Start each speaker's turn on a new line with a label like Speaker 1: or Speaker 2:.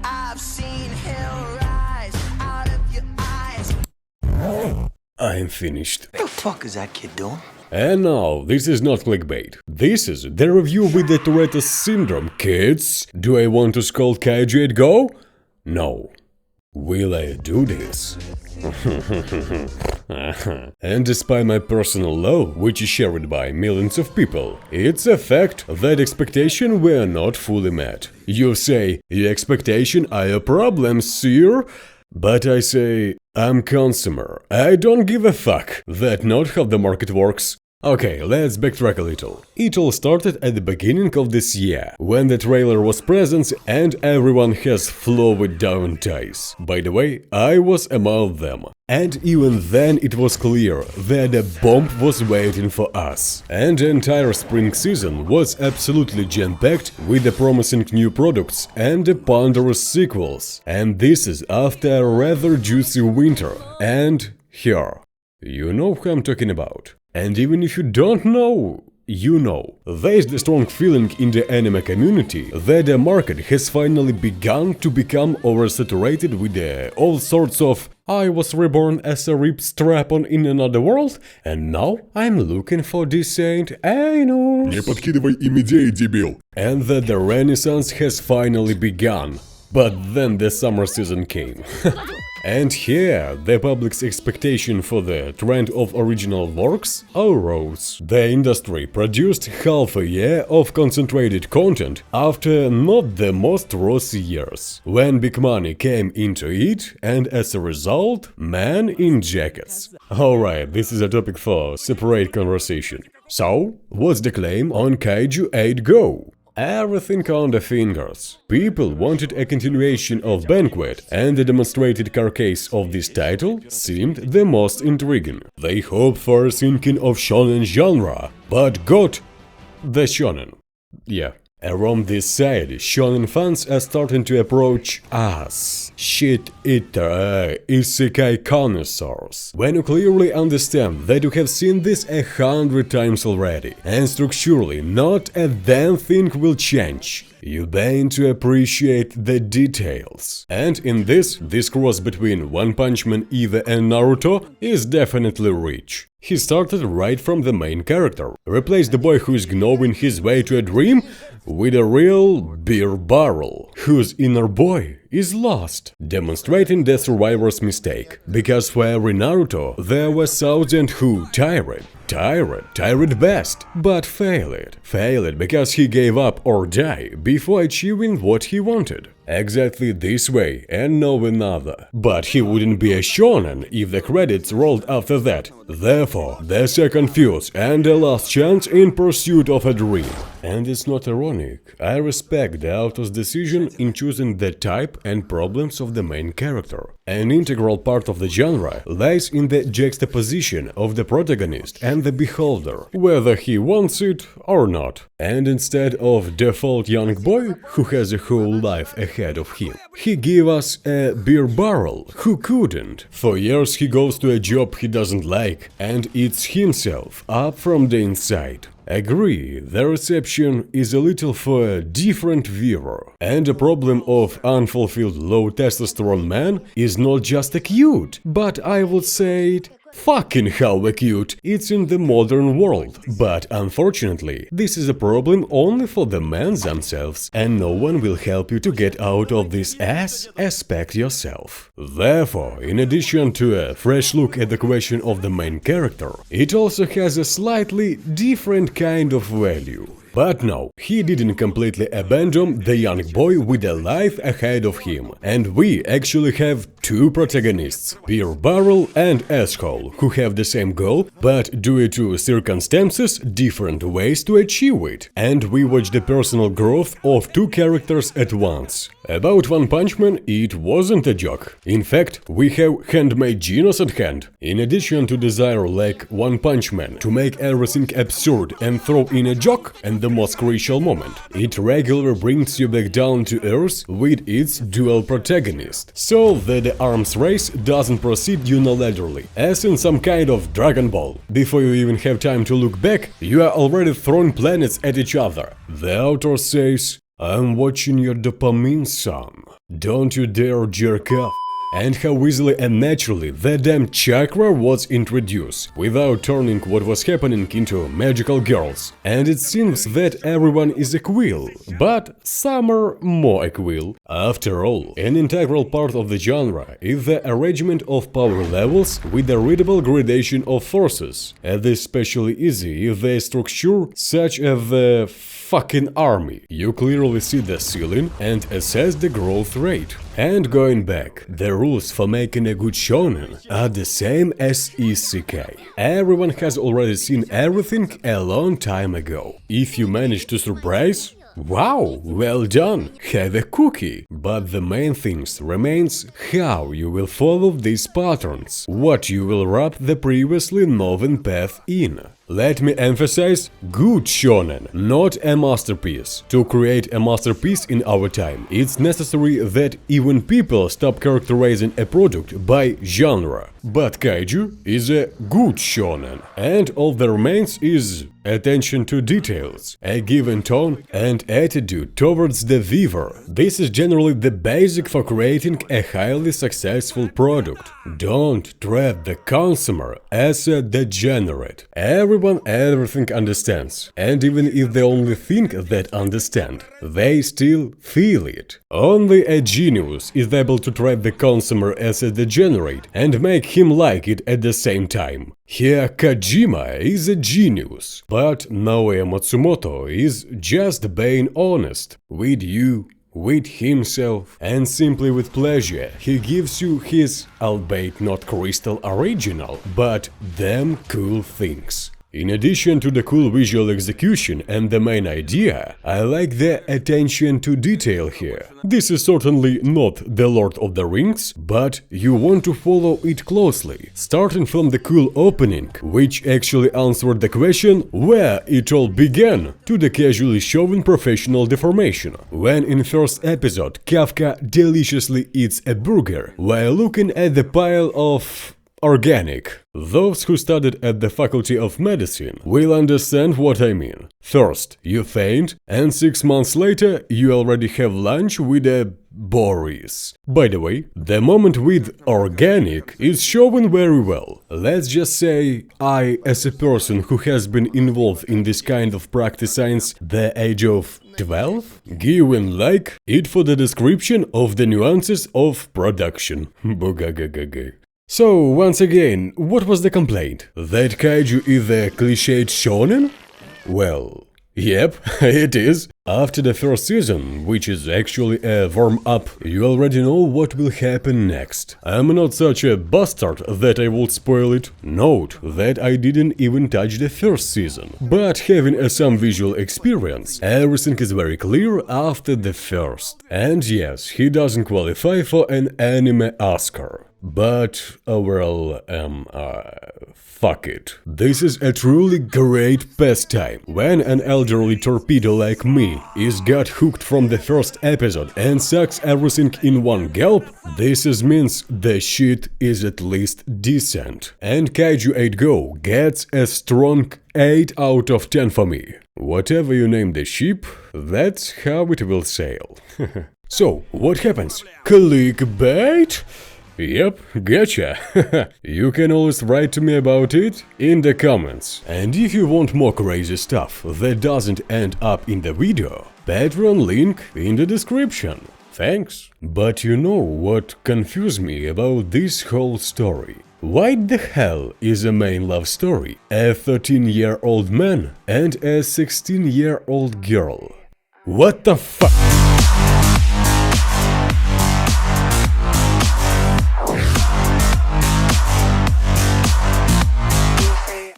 Speaker 1: I've seen hell rise out of your eyes.
Speaker 2: I'm finished.
Speaker 3: What the fuck is that kid doing?
Speaker 2: And now, this is not clickbait. This is the review with the Tourette's syndrome, kids. Do I want to scold Kaiju at go? No. Will I do this? And despite my personal love, which is shared by millions of people, it's a fact that expectations were not fully met. You say, your expectations are your problem, sir? But I say, I'm consumer. I don't give a fuck. That's not how the market works. Okay, let's backtrack a little. It all started at the beginning of this year, when the trailer was present and everyone has flowed down ties. By the way, I was among them. And even then it was clear that a bomb was waiting for us. And the entire spring season was absolutely jam-packed with the promising new products and the ponderous sequels. And this is after a rather juicy winter. And here. You know who I'm talking about. And even if you don't know, you know. There's the strong feeling in the anime community that the market has finally begun to become oversaturated with all sorts of I was reborn as a rip strap-on in another world, and now I'm looking for decent anus.
Speaker 4: Не подкидывай им идеи, дебил.
Speaker 2: And that the renaissance has finally begun. But then the summer season came. And here, the public's expectation for the trend of original works arose. The industry produced half a year of concentrated content after not the most rosy years, when big money came into it, and as a result, men in jackets. Alright, this is a topic for separate conversation. So, what's the claim on Kaiju 8 Go? Everything on the fingers. People wanted a continuation of Banquet, and the demonstrated carcase of this title seemed the most intriguing. They hoped for a sinking of shonen genre, but got the shonen. Yeah. Around this side, shonen fans are starting to approach us, shit-eater, isekai connoisseurs, when you clearly understand that you have seen this 100 times already, and structurally not a damn thing will change. You begin to appreciate the details. And in this cross between One Punch Man, Eva and Naruto is definitely rich. He started right from the main character, replaced the boy who is gnawing his way to a dream with a real beer barrel, whose inner boy is lost, demonstrating the survivor's mistake. Because for every Naruto, there were thousands who tired best, but failed because he gave up or died before achieving what he wanted. Exactly this way and no another. But he wouldn't be a shonen if the credits rolled after that. Therefore, the second fuse and the last chance in pursuit of a dream. And it's not ironic. I respect the author's decision in choosing the type and problems of the main character. An integral part of the genre lies in the juxtaposition of the protagonist and the beholder, whether he wants it or not. And instead of default young boy who has a whole life ahead of him, he gave us a beer barrel who couldn't. For years he goes to a job he doesn't like and eats himself up from the inside. Agree, the reception is a little for a different viewer, and the problem of unfulfilled low testosterone man is not just acute, but I would say it fucking how acute it's in the modern world. But unfortunately, this is a problem only for the men themselves, and no one will help you to get out of this aspect yourself. Therefore, in addition to a fresh look at the question of the main character, it also has a slightly different kind of value. But no, he didn't completely abandon the young boy with a life ahead of him. And we actually have two protagonists, Beer Barrel and Asshole, who have the same goal, but due to circumstances, different ways to achieve it. And we watch the personal growth of two characters at once. About One Punch Man, it wasn't a joke. In fact, we have handmade genius at hand. In addition to desire like One Punch Man to make everything absurd and throw in a joke and the most crucial moment, it regularly brings you back down to earth with its dual protagonist, so that the arms race doesn't proceed unilaterally, as in some kind of Dragon Ball. Before you even have time to look back, you are already throwing planets at each other. The author says, I'm watching your dopamine, son. Don't you dare jerk off. And how easily and naturally the damn chakra was introduced, without turning what was happening into magical girls. And it seems that everyone is equal, but some are more equal. After all, an integral part of the genre is the arrangement of power levels with a readable gradation of forces, and this especially easy if the structure such as the fucking army. You clearly see the ceiling and assess the growth rate. And going back, the rules for making a good shonen are the same as isekai. Everyone has already seen everything a long time ago. If you manage to surprise, wow, well done, have a cookie. But the main things remains how you will follow these patterns, what you will wrap the previously known path in. Let me emphasize, good shonen, not a masterpiece. To create a masterpiece in our time, it's necessary that even people stop characterizing a product by genre. But Kaiju is a good shonen, and all that remains is attention to details, a given tone and attitude towards the viewer. This is generally the basic for creating a highly successful product. Don't treat the consumer as a degenerate. Everything understands, and even if they only think that understand, they still feel it. Only a genius is able to treat the consumer as a degenerate and make him like it at the same time. Here Kojima is a genius, but Naoya Matsumoto is just being honest with you, with himself, and simply with pleasure he gives you his, albeit not crystal original, but damn cool things. In addition to the cool visual execution and the main idea, I like the attention to detail here. This is certainly not The Lord of the Rings, but you want to follow it closely, starting from the cool opening, which actually answered the question where it all began, to the casually shown professional deformation, when in first episode Kafka deliciously eats a burger while looking at the pile of organic. Those who studied at the Faculty of Medicine will understand what I mean. First, you faint, and 6 months later you already have lunch with a Boris. By the way, the moment with organic is shown very well. Let's just say I, as a person who has been involved in this kind of practice since the age of 12, given like it for the description of the nuances of production. Bugagagagay. So, once again, what was the complaint? That Kaiju is a cliched shonen? Well, yep, it is. After the first season, which is actually a warm-up, you already know what will happen next. I'm not such a bastard that I would spoil it. Note that I didn't even touch the first season. But having some visual experience, everything is very clear after the first. And yes, he doesn't qualify for an anime Oscar. But overall, fuck it. This is a truly great pastime. When an elderly torpedo like me is got hooked from the first episode and sucks everything in one gulp, this means the shit is at least decent. And Kaiju 8 Go gets a strong 8 out of 10 for me. Whatever you name the ship, that's how it will sail. So, what happens? Clickbait? Yep, gotcha. You can always write to me about it in the comments. And if you want more crazy stuff that doesn't end up in the video, Patreon link in the description. Thanks. But you know what confused me about this whole story? Why the hell is a main love story a 13-year-old man and a 16-year-old girl? What the fuck?